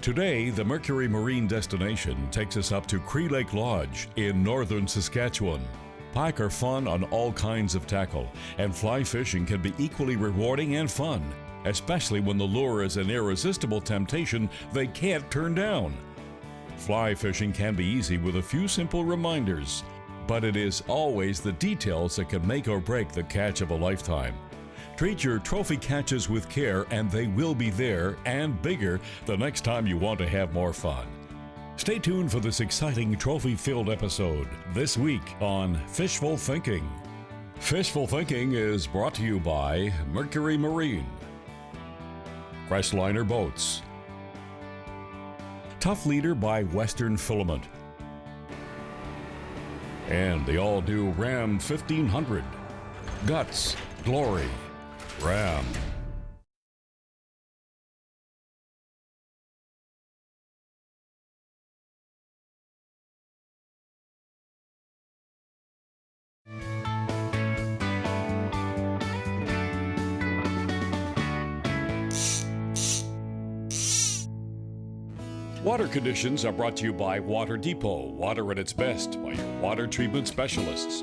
Today, the Mercury Marine destination takes us up to Cree Lake Lodge in northern Saskatchewan. Pike are fun on all kinds of tackle, and fly fishing can be equally rewarding and fun, especially when the lure is an irresistible temptation they can't turn down. Fly fishing can be easy with a few simple reminders, but it is always the details that can make or break the catch of a lifetime. Treat your trophy catches with care, and they will be there and bigger the next time you want to have more fun. Stay tuned for this exciting trophy-filled episode this week on Fishful Thinking. Fishful Thinking is brought to you by Mercury Marine, Crestliner Boats, Tough Leader by Western Filament, and the all-new Ram 1500. Guts, glory, Ram. Water conditions are brought to you by Water Depot, water at its best by your water treatment specialists.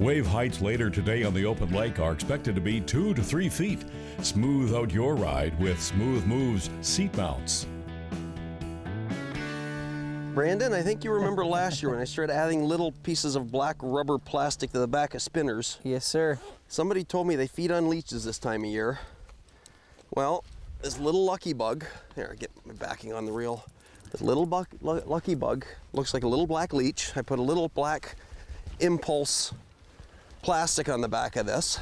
Wave heights later today on the open lake are expected to be 2 to 3 feet. Smooth out your ride with Smooth Moves seat mounts. Brandon, I think you remember last year when I started adding little pieces of black rubber plastic to the back of spinners. Yes, sir. Somebody told me they feed on leeches this time of year. Well, this little lucky bug, here, get my backing on the reel. This little lucky bug looks like a little black leech. I put a little black impulse plastic on the back of this.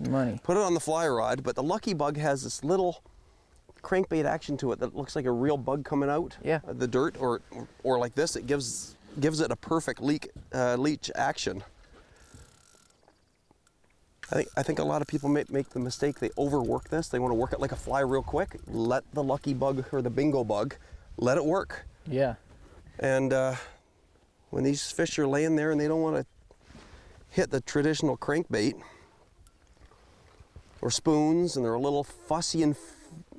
Money. Put it on the fly rod, but the lucky bug has this little crankbait action to it that looks like a real bug coming out. Yeah. The dirt, or like this, it gives it a perfect leech action. I think a lot of people make the mistake, they overwork this. They want to work it like a fly real quick. Let the lucky bug or the bingo bug, let it work. Yeah. And when these fish are laying there and they don't want to hit the traditional crankbait or spoons, and they're a little fussy, and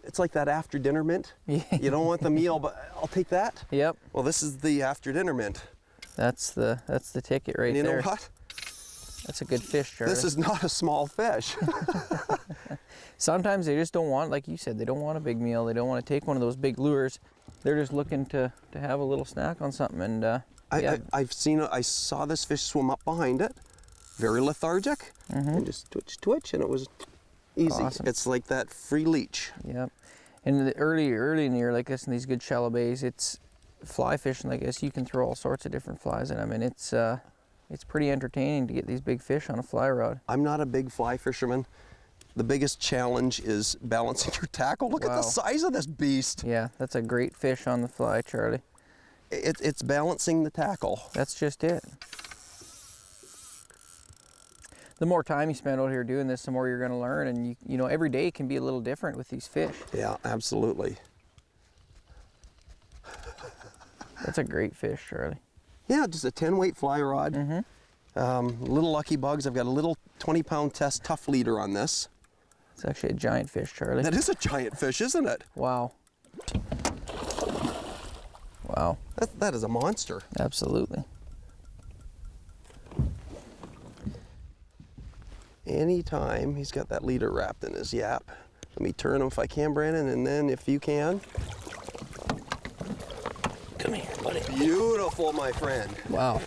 it's like that after dinner mint. Yeah. You don't want the meal, but I'll take that. Yep. Well, this is the after dinner mint. That's the ticket right And you there. know what? That's a good fish, Charlie. This is not a small fish. Sometimes they just don't want, like you said, they don't want a big meal. They don't want to take one of those big lures. They're just looking to have a little snack on something. And yeah. I saw this fish swim up behind it, very lethargic, and just twitch, and it was easy. Awesome. It's like that free leech. Yep. And early in the year like this, in these good shallow bays, it's fly fishing like this. You can throw all sorts of different flies in. I mean, it's pretty entertaining to get these big fish on a fly rod. I'm not a big fly fisherman. The biggest challenge is balancing your tackle. Look at the size of this beast. Yeah, that's a great fish on the fly, Charlie. It's balancing the tackle. That's just it. The more time you spend out here doing this, the more you're going to learn, and you know every day can be a little different with these fish. Yeah, absolutely. That's a great fish, Charlie. Yeah, just a 10-weight fly rod. Little lucky bugs. I've got a little 20-pound test tough leader on this. It's actually a giant fish, Charlie. That is a giant fish, isn't it? Wow. Wow. That is a monster. Absolutely. Anytime he's got that leader wrapped in his yap. Let me turn him if I can, Brandon, and then if you can. Come here, buddy. Beautiful, my friend. Wow.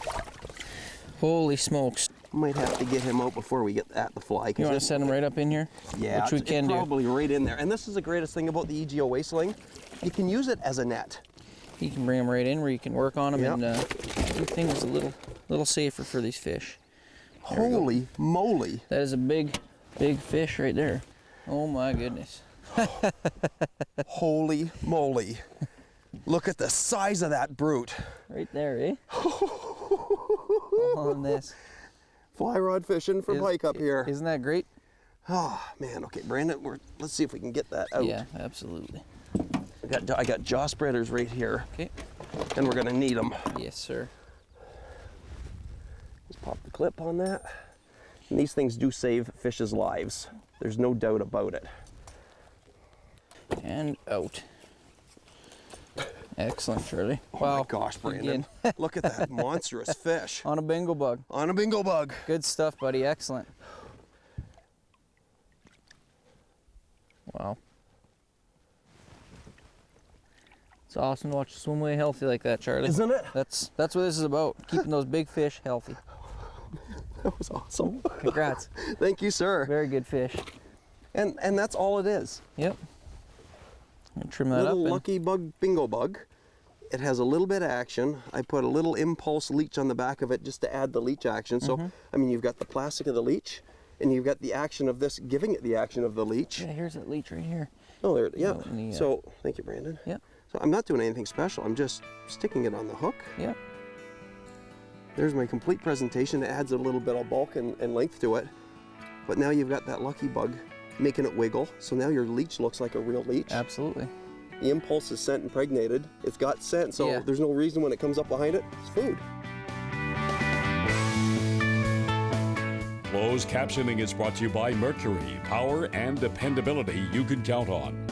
Holy smokes. Might have to get him out before we get at the fly. You want to set him right up in here? Yeah, which we can do. Probably right in there. And this is the greatest thing about the EGO waist sling. You can use it as a net. You can bring them right in where you can work on them, Yep. and everything is a little safer for these fish. Holy moly. That is a big fish right there. Oh my goodness. Holy moly. Look at the size of that brute. Right there, eh? On this. Fly rod fishing for Pike up here. Isn't that great? Oh man, okay, Brandon, let's see if we can get that out. Yeah, absolutely. I got jaw spreaders right here. Okay. And we're gonna need them. Yes, sir. Just pop the clip on that. And these things do save fish's lives. There's no doubt about it. And out. Excellent, Charlie. Oh Wow. my gosh, Brandon. Look at that monstrous fish. On a bingo bug. On a bingo bug. Good stuff, buddy. Excellent. Wow. It's awesome to watch you swim away healthy like that, Charlie. Isn't it? That's what this is about. Keeping those big fish healthy. That was awesome. Congrats. Thank you, sir. Very good fish. And that's all it is. Yep. Trim that Little up. lucky bug, bingo bug. It has a little bit of action. I put a little impulse leech on the back of it just to add the leech action. So, I mean, you've got the plastic of the leech, and you've got the action of this, giving it the action of the leech. Yeah, here's that leech right here. Oh, there, yeah. Oh, and the, So, thank you, Brandon. Yeah. So I'm not doing anything special. I'm just sticking it on the hook. Yeah. There's my complete presentation. It adds a little bit of bulk and length to it. But now you've got that lucky bug making it wiggle. So now your leech looks like a real leech. Absolutely. The impulse is scent impregnated. It's got scent, so Yeah. there's no reason when it comes up behind it, it's food. Closed captioning is brought to you by Mercury, power and dependability you can count on.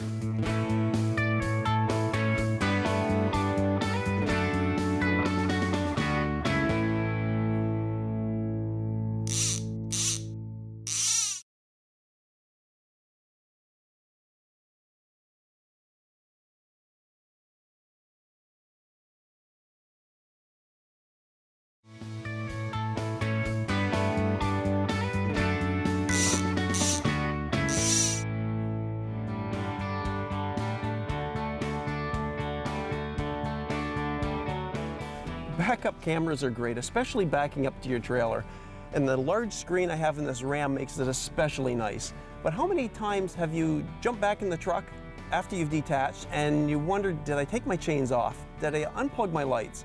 Backup cameras are great, especially backing up to your trailer. And the large screen I have in this Ram makes it especially nice. But how many times have you jumped back in the truck after you've detached and you wondered, did I take my chains off? Did I unplug my lights?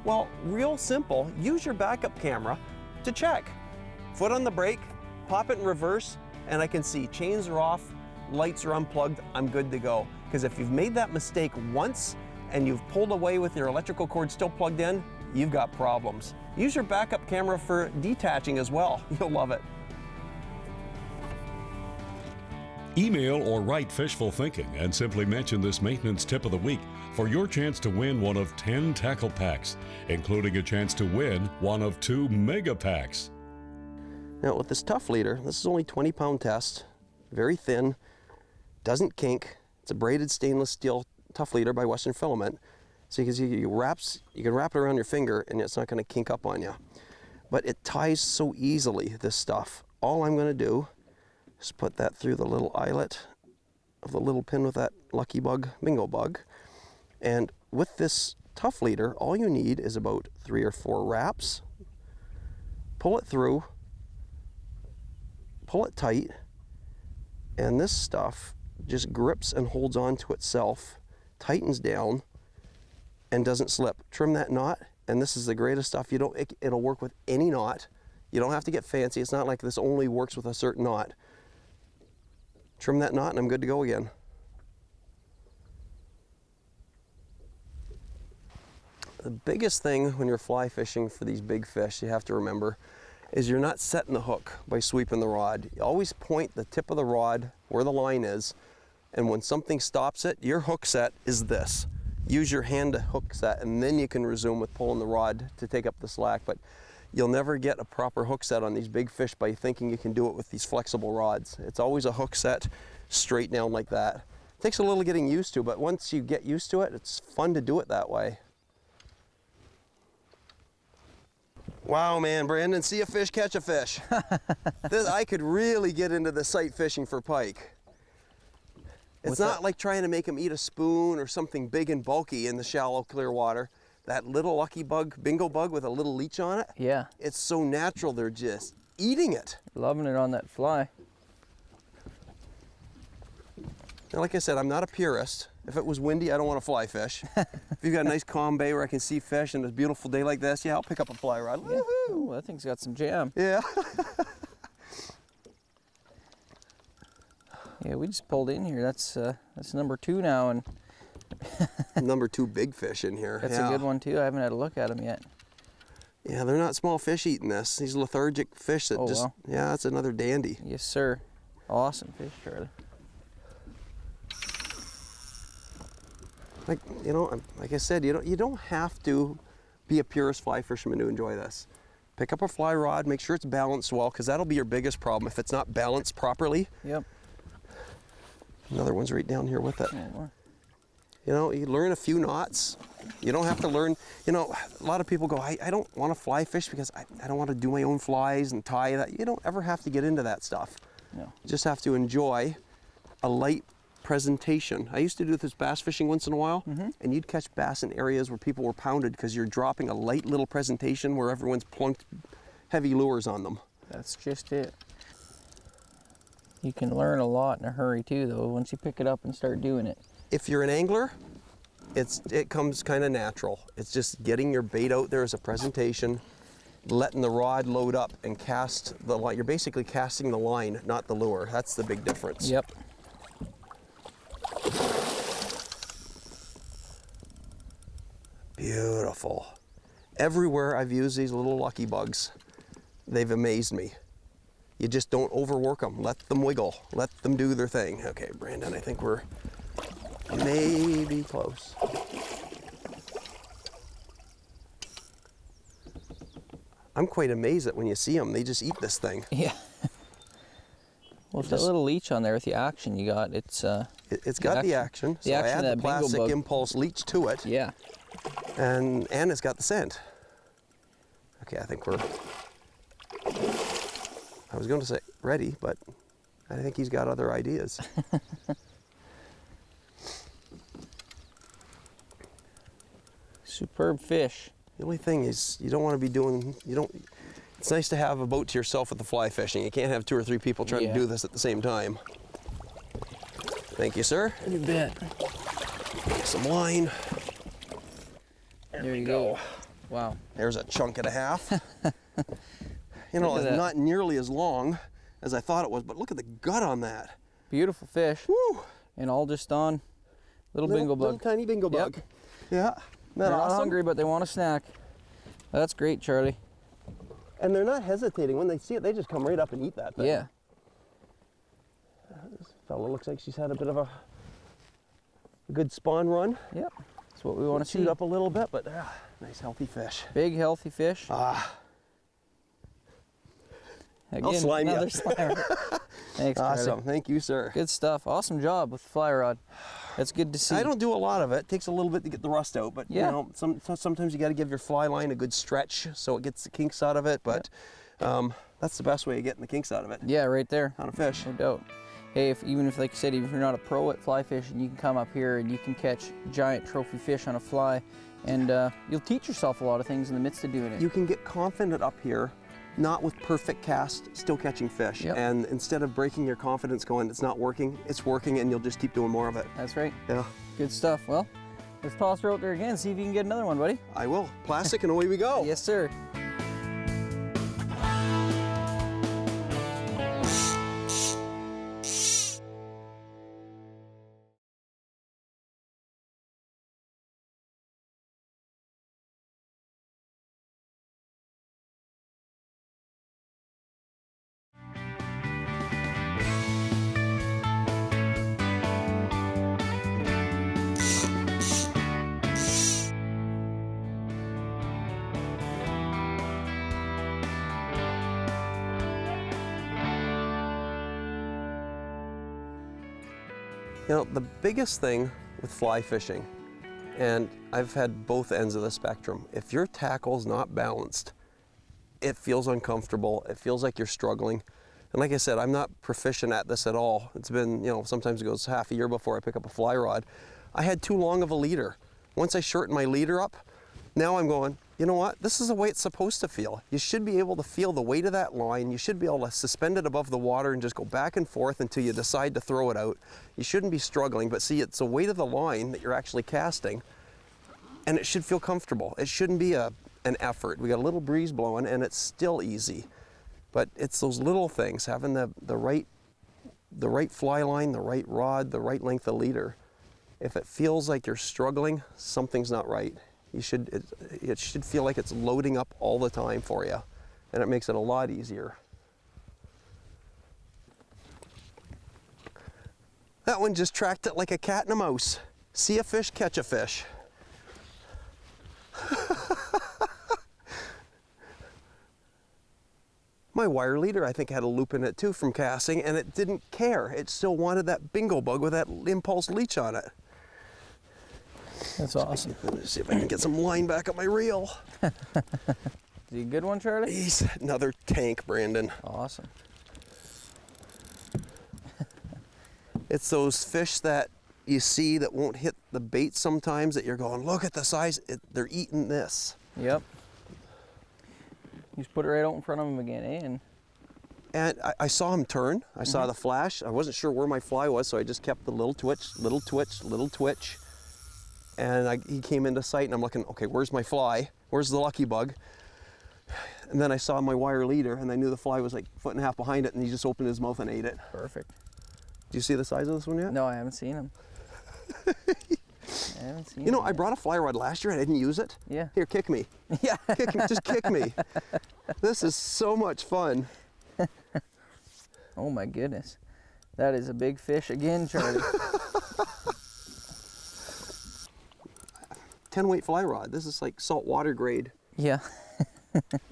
Well, real simple, use your backup camera to check. Foot on the brake, pop it in reverse, and I can see chains are off, lights are unplugged, I'm good to go. Because if you've made that mistake once and you've pulled away with your electrical cord still plugged in, you've got problems. Use your backup camera for detaching as well. You'll love it. Email or write Fishful Thinking and simply mention this maintenance tip of the week for your chance to win one of 10 tackle packs, including a chance to win one of 2 mega packs. Now with this tough leader, this is only 20-pound test, very thin, doesn't kink. It's a braided stainless steel tough leader by Western Filament. So you can wrap it around your finger and it's not going to kink up on you. But it ties so easily, this stuff. All I'm going to do is put that through the little eyelet of the little pin with that lucky bug, bingo bug. And with this tough leader, all you need is about 3 or 4 wraps. Pull it through, pull it tight, and this stuff just grips and holds on to itself, tightens down, and doesn't slip. Trim that knot, and this is the greatest stuff. It'll work with any knot. You don't have to get fancy. It's not like this only works with a certain knot. Trim that knot and I'm good to go again. The biggest thing when you're fly fishing for these big fish you have to remember is you're not setting the hook by sweeping the rod. You always point the tip of the rod where the line is, and when something stops it, your hook set is this. Use your hand to hook set, and then you can resume with pulling the rod to take up the slack. But you'll never get a proper hook set on these big fish by thinking you can do it with these flexible rods. It's always a hook set straight down like that. It takes a little getting used to, but once you get used to it, it's fun to do it that way. Wow, man, Brandon, see a fish, catch a fish. I could really get into the sight fishing for pike. It's not like trying to make them eat a spoon or something big and bulky in the shallow, clear water. That little lucky bug, bingo bug with a little leech on it. Yeah. It's so natural, they're just eating it. Loving it on that fly. Now, like I said, I'm not a purist. If it was windy, I don't want to fly fish. If you've got a nice calm bay where I can see fish and a beautiful day like this, yeah, I'll pick up a fly rod. Yeah. Woohoo! Ooh, that thing's got some jam. Yeah. Yeah, we just pulled in here. That's number 2 now, and Number 2 big fish in here. that's a good one too. I haven't had a look at them yet. Yeah, they're not small fish eating this. These lethargic fish that just, wow. yeah, that's another dandy. Yes, sir. Awesome fish, Charlie. like, you know, like I said, you don't have to be a purist fly fisherman to enjoy this. Pick up a fly rod, make sure it's balanced well, because that'll be your biggest problem if it's not balanced properly. Yep. Another one's right down here with it. Oh, You know, you learn a few knots. You don't have to learn, you know, a lot of people go, I don't want to fly fish because I don't want to do my own flies and tie that. You don't ever have to get into that stuff. no. You just have to enjoy a light presentation. I used to do this bass fishing once in a while, and you'd catch bass in areas where people were pounded because you're dropping a light little presentation where everyone's plunked heavy lures on them. That's just it. You can learn a lot in a hurry too, though, once you pick it up and start doing it. If you're an angler, it comes kind of natural. It's just getting your bait out there as a presentation, letting the rod load up and cast the line. You're basically casting the line, not the lure. That's the big difference. Yep. Beautiful. Everywhere I've used these little lucky bugs, they've amazed me. You just don't overwork them. Let them wiggle. Let them do their thing. Okay, Brandon, I think we're maybe close. I'm quite amazed that when you see them, they just eat this thing. Yeah. Well, with that little leech on there with the action you got, it's It's got the action. So I add the plastic impulse leech to it. Yeah. And it's got the scent. Okay, I think we're, I was going to say ready, but I think he's got other ideas. Superb fish. The only thing is you don't want to be doing, it's nice to have a boat to yourself with the fly fishing. You can't have 2 or 3 people trying to do this at the same time. Thank you, sir. You bet. Some line. There you go. Wow. There's a chunk and a half. You know, it's not nearly as long as I thought it was, but look at the gut on that. Beautiful fish. Woo! And all just on little bingo bug. Little tiny bingo bug. Yeah. They're not awesome? hungry, but they want a snack. That's great, Charlie. And they're not hesitating. When they see it, they just come right up and eat that thing. Yeah. This fella looks like she's had a bit of a good spawn run. Yep. That's what we want to see. Shoot up a little bit, but nice healthy fish. Big healthy fish. Again, I'll slime another you. slimer. Thanks, Charlie. Awesome. Thank you, sir. Good stuff. Awesome job with the fly rod. That's good to see. I don't do a lot of it. It takes a little bit to get the rust out, but you know, sometimes you got to give your fly line a good stretch so it gets the kinks out of it. But that's the best way of getting the kinks out of it. Yeah, right there. On a fish. No doubt. Hey, even if, like you said, even if you're not a pro at fly fishing, you can come up here and you can catch giant trophy fish on a fly, and you'll teach yourself a lot of things in the midst of doing it. You can get confident up here, not with perfect cast, still catching fish. Yep. And instead of breaking your confidence going, it's not working, it's working, and you'll just keep doing more of it. That's right. Yeah. Good stuff. Well, let's toss her out there again, see if you can get another one, buddy. I will. Plastic and away we go. Yes, sir. You know, the biggest thing with fly fishing, and I've had both ends of the spectrum, if your tackle's not balanced, it feels uncomfortable, it feels like you're struggling. And like I said, I'm not proficient at this at all. It's been, you know, sometimes it goes half a year before I pick up a fly rod. I had too long of a leader. Once I shortened my leader up, now I'm going, you know what? This is the way it's supposed to feel. You should be able to feel the weight of that line. You should be able to suspend it above the water and just go back and forth until you decide to throw it out. You shouldn't be struggling, but see, it's the weight of the line that you're actually casting, and it should feel comfortable. It shouldn't be an effort. We got a little breeze blowing, and it's still easy. But it's those little things, having the right fly line, the right rod, the right length of leader. If it feels like you're struggling, something's not right. It should feel like it's loading up all the time for you, and it makes it a lot easier. That one just tracked it like a cat and a mouse. See a fish, catch a fish. My wire leader, I think, had a loop in it too from casting, and it didn't care. It still wanted that bingo bug with that impulse leech on it. That's awesome. Let's see if I can get some line back on my reel. Is he a good one, Charlie? He's another tank, Brandon. Awesome. It's those fish that you see that won't hit the bait sometimes that you're going, look at the size, they're eating this. Yep. You just put it right out in front of him again, eh? And I saw him turn. I saw the flash. I wasn't sure where my fly was, so I just kept the little twitch, little twitch, little twitch. And he came into sight, and I'm looking, okay, where's my fly? Where's the lucky bug? And then I saw my wire leader, and I knew the fly was like a foot and a half behind it, and he just opened his mouth and ate it. Perfect. Do you see the size of this one yet? No, I haven't seen him. I haven't seen You know, him I yet. brought a fly rod last year and I didn't use it. Yeah. Here, kick me. Yeah. Kick me, just kick me. This is so much fun. Oh my goodness. That is a big fish again, Charlie. 10-weight fly rod. This is like saltwater grade, Yeah.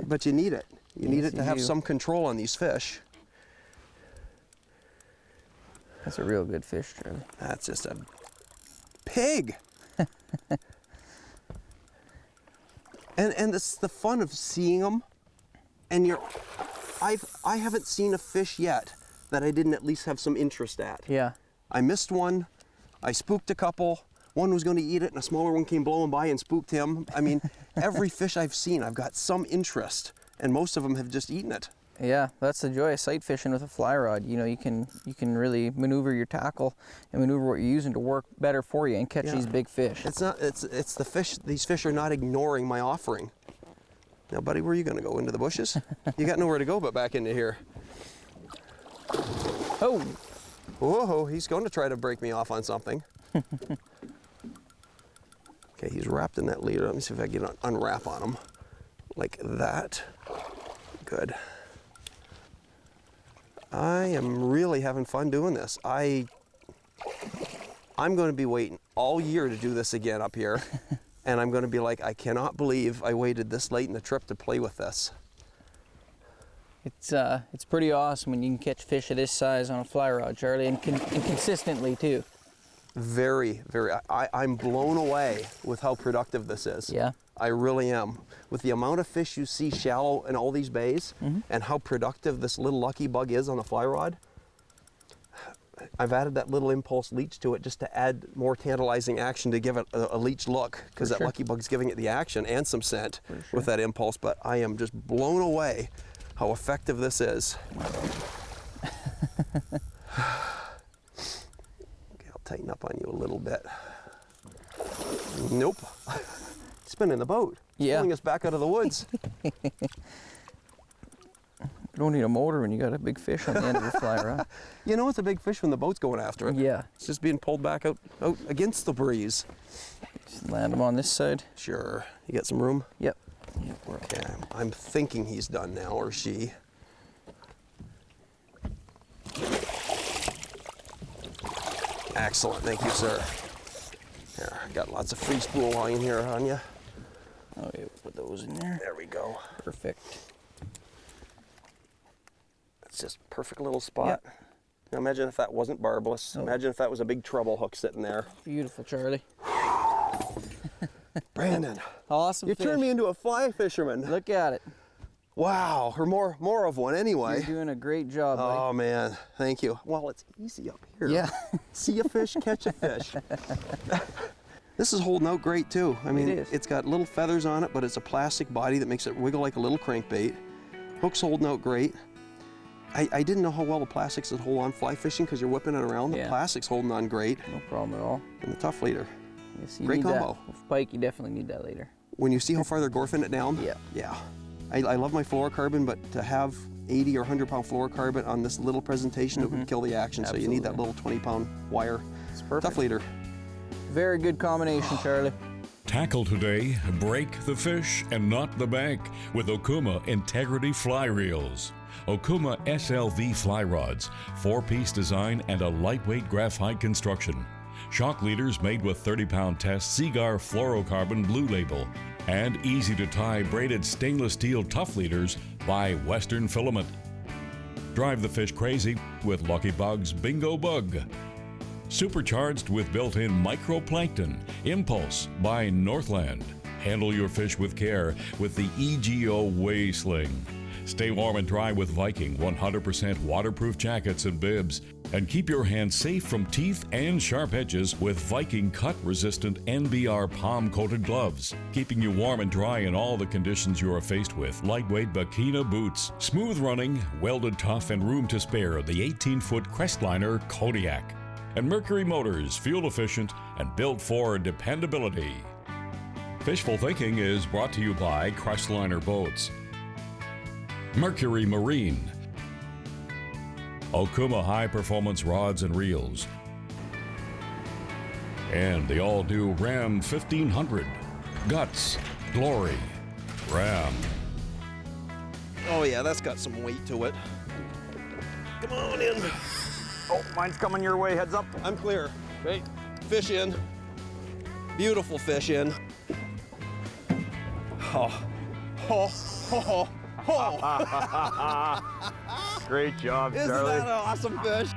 but you need it. You need Yes, it to you have do. some control on these fish. That's a real good fish, Charlie. That's just a pig. and it's the fun of seeing them. And I haven't seen a fish yet that I didn't at least have some interest at. Yeah. I missed one. I spooked a couple. One was going to eat it, and a smaller one came blowing by and spooked him. I mean, every fish I've seen, I've got some interest, and most of them have just eaten it. Yeah, that's the joy of sight fishing with a fly rod. You know, you can really maneuver your tackle and maneuver what you're using to work better for you and catch these big fish. It's the fish. These fish are not ignoring my offering. Now, buddy, where are you going to go? Into the bushes? You got nowhere to go but back into here. Oh, Whoa, he's going to try to break me off on something. Okay, he's wrapped in that leader. Let me see if I can unwrap on him. Like that. Good. I am really having fun doing this. I'm going to be waiting all year to do this again up here. And I'm going to be like, I cannot believe I waited this late in the trip to play with this. it's pretty awesome when you can catch fish of this size on a fly rod, Charlie, and consistently too. Very, very. I'm blown away with how productive this is. Yeah. I really am. With the amount of fish you see shallow in all these bays and how productive this little lucky bug is on a fly rod, I've added that little impulse leech to it just to add more tantalizing action to give it a leech look, because that lucky bug's giving it the action and some scent with that impulse. But I am just blown away how effective this is. Tighten up on you a little bit. Nope. Spinning the boat. Yeah. Pulling us back out of the woods. You don't need a motor when you got a big fish on the end of your fly rod. You know it's a big fish when the boat's going after it. Yeah. It's just being pulled back out against the breeze. Just land him on this side. Sure. You got some room? Yep. Okay. I'm thinking he's done now, or she. Excellent. Thank you, sir. Here, I got lots of free spool line here on you. Oh, yeah, put those in there. There we go. Perfect. It's just a perfect little spot. Yep. Now imagine if that wasn't barbless. Oh. Imagine if that was a big treble hook sitting there. Beautiful, Charlie. Brandon, Awesome you fish. turned me into a fly fisherman. Look at it. Wow, or more of one anyway. You're doing a great job, buddy. Oh man, thank you. Well, it's easy up here. Yeah. See a fish, catch a fish. This is holding out great too. I mean, It is. it's got little feathers on it, but it's a plastic body that makes it wiggle like a little crankbait. Hook's holding out great. I didn't know how well the plastics would hold on fly fishing because you're whipping it around. The Yeah. plastic's holding on great. No problem at all. And the tough leader. Yes, you Great need combo. that. With Pike, you definitely need that later. When you see how far they're gorfing it down, Yeah. yeah. I love my fluorocarbon, but to have 80 or 100 pound fluorocarbon on this little presentation, it would kill the action. So you need that little 20 pound wire. It's perfect. Tough leader. Very good combination, Charlie. Tackle today, break the fish and not the bank with Okuma Integrity Fly Reels. Okuma SLV fly rods, 4-piece design and a lightweight graphite construction. shock leaders made with 30-pound test Seagar fluorocarbon blue label, and easy-to-tie braided stainless steel tough leaders by Western Filament. Drive the fish crazy with Lucky Bug's Bingo Bug. Supercharged with built-in microplankton, Impulse by Northland. Handle your fish with care with the EGO Wray Sling. Stay warm and dry with Viking 100% waterproof jackets and bibs. And keep your hands safe from teeth and sharp edges with Viking cut-resistant NBR palm-coated gloves, keeping you warm and dry in all the conditions you are faced with. Lightweight Bakina boots, smooth running, welded tough, and room to spare the 18-foot Crestliner Kodiak. And Mercury Motors, fuel efficient and built for dependability. Fishful Thinking is brought to you by Crestliner Boats, Mercury Marine, Okuma High Performance Rods and Reels, and the all-new Ram 1500. Guts, glory, Ram. Oh yeah, that's got some weight to it. Come on in. Oh, mine's coming your way, heads up. I'm clear. Okay, fish in. Beautiful fish in. Oh, oh, oh, oh. Great job, Isn't Charlie. that an awesome fish?